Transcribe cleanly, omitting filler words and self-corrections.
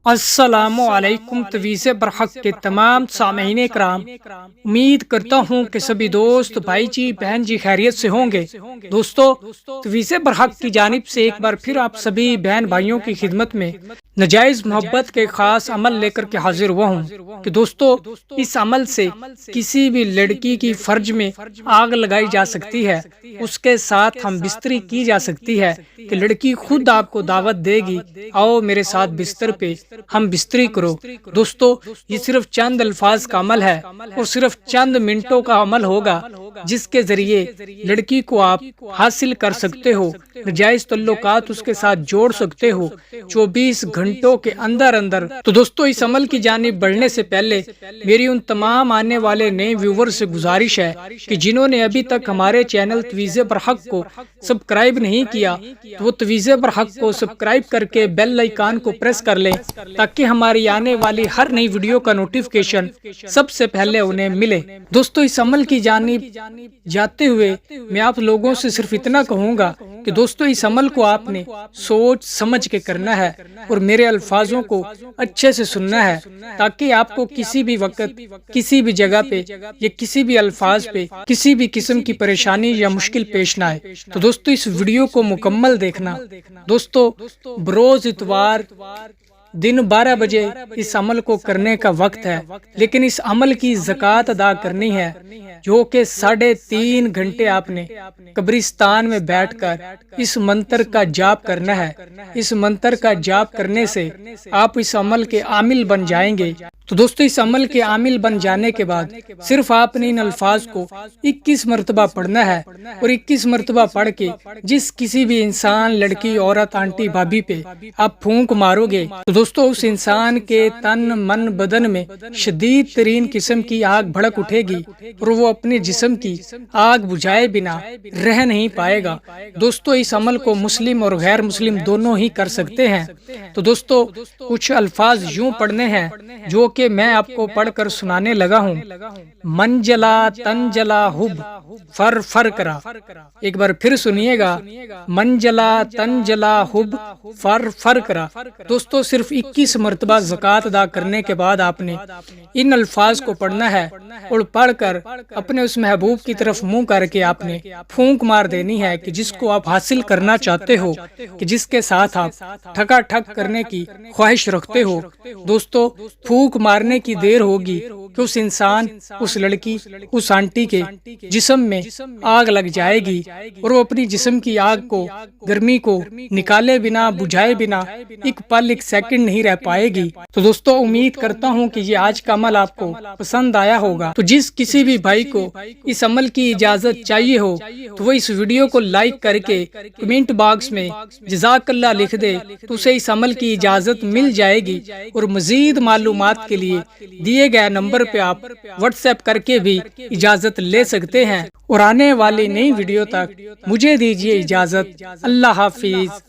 السلام علیکم تویز برحق کے تمام سامعین کرام، امید کرتا ہوں کہ سبھی دوست بھائی جی بہن جی خیریت سے ہوں گے۔ دوستو، تویز برحق کی جانب سے ایک بار پھر آپ سبھی بہن بھائیوں کی خدمت میں نجائز محبت کے خاص عمل لے کر کے حاضر ہوا ہوں کہ دوستو، اس عمل سے کسی بھی لڑکی کی فرج میں آگ لگائی جا سکتی ہے، اس کے ساتھ ہم بستری کی جا سکتی ہے کہ لڑکی خود آپ کو دعوت دے گی، آؤ میرے ساتھ بستر پہ ہم بستری کرو۔ دوستو، یہ صرف چند الفاظ کا عمل ہے اور صرف چند منٹوں کا عمل ہوگا جس کے ذریعے لڑکی کو آپ حاصل کر سکتے ہو، نجائز تعلقات اس کے ساتھ جوڑ سکتے ہو 24 گھنٹوں کے اندر اندر۔ تو دوستو، اس عمل کی جانب بڑھنے سے پہلے میری ان تمام آنے والے نئے ویور سے گزارش ہے کہ جنہوں نے ابھی تک ہمارے چینل تویز برحق کو سبسکرائب نہیں کیا تو وہ تویز برحق کو سبسکرائب کر کے بیل آئیکن کو پریس کر لیں تاکہ ہماری آنے والی ہر نئی ویڈیو کا نوٹیفیکیشن سب سے پہلے انہیں ملے۔ دوستو، اس عمل کی جانب جاتے ہوئے میں آپ لوگوں سے صرف اتنا کہوں گا کہ دوستو، اس عمل کو آپ نے سوچ سمجھ کے کرنا ہے اور میرے الفاظوں کو اچھے سے سننا ہے تاکہ آپ کو کسی بھی وقت، کسی بھی جگہ پہ یا کسی بھی الفاظ پہ کسی بھی قسم کی پریشانی یا مشکل پیش نہ آئے۔ تو دوستو، اس ویڈیو کو مکمل دیکھنا۔ دوستو، بروز اتوار دن 12 بجے اس عمل کو کرنے کا وقت ہے، لیکن اس عمل کی زکوٰۃ ادا کرنی ہے جو کہ 3.5 گھنٹے آپ نے قبرستان میں بیٹھ کر اس منتر کا جاپ کرنا ہے۔ اس منتر کا جاپ کرنے سے آپ اس عمل کے عامل بن جائیں گے۔ تو دوستو، اس عمل کے عامل بن جانے کے بعد صرف آپ نے ان الفاظ کو 21 مرتبہ پڑھنا ہے اور 21 مرتبہ پڑھ کے جس کسی بھی انسان، لڑکی، عورت، آنٹی، بھابھی پہ آپ پھونک مارو گے تو دوستو، اس انسان کے تن من بدن میں شدید ترین قسم کی آگ بھڑک اٹھے گی اور وہ اپنے جسم کی آگ بجھائے بنا رہ نہیں پائے گا۔ دوستو، اس عمل کو مسلم اور غیر مسلم دونوں ہی کر سکتے ہیں۔ تو دوستو، کچھ الفاظ یوں پڑھنے ہیں جو کہ میں آپ کو پڑھ کر سنانے لگا ہوں۔ من جلا تن جلا حب فر فر کرا۔ ایک بار پھر سنیے گا، من جلا تن جلا حب فر فر کرا۔ دوستو، صرف 21 مرتبہ زکوٰۃ ادا کرنے کے بعد آپ نے ان الفاظ کو پڑھنا ہے اور پڑھ کر اپنے اس محبوب کی طرف منہ کر کے آپ نے پھونک مار دینی ہے کہ جس کو آپ حاصل کرنا چاہتے ہو، کہ جس کے ساتھ آپ ٹھکا ٹھک کرنے کی خواہش رکھتے ہو۔ دوستو، پھونک مارنے کی دیر ہوگی کہ اس انسان، اس لڑکی، اس آنٹی کے جسم میں آگ لگ جائے گی اور وہ اپنی جسم کی آگ کو، گرمی کو نکالے بنا، بجھائے بنا ایک پل، ایک سیکنڈ نہیں رہ پائے گی۔ تو دوستو، امید کرتا ہوں کہ یہ آج کا عمل آپ کو پسند آیا ہوگا۔ تو جس کسی بھی بھائی کو اس عمل کی اجازت چاہیے ہو تو وہ اس ویڈیو کو لائک کر کے کمنٹ باکس میں جزاک اللہ لکھ دے تو اسے اس عمل کی اجازت مل جائے گی، اور مزید معلومات کے لیے دیے گئے نمبر پہ آپ واٹس ایپ کر کے بھی اجازت لے سکتے ہیں۔ اور آنے والی نئی ویڈیو تک مجھے دیجیے اجازت۔ اللہ حافظ۔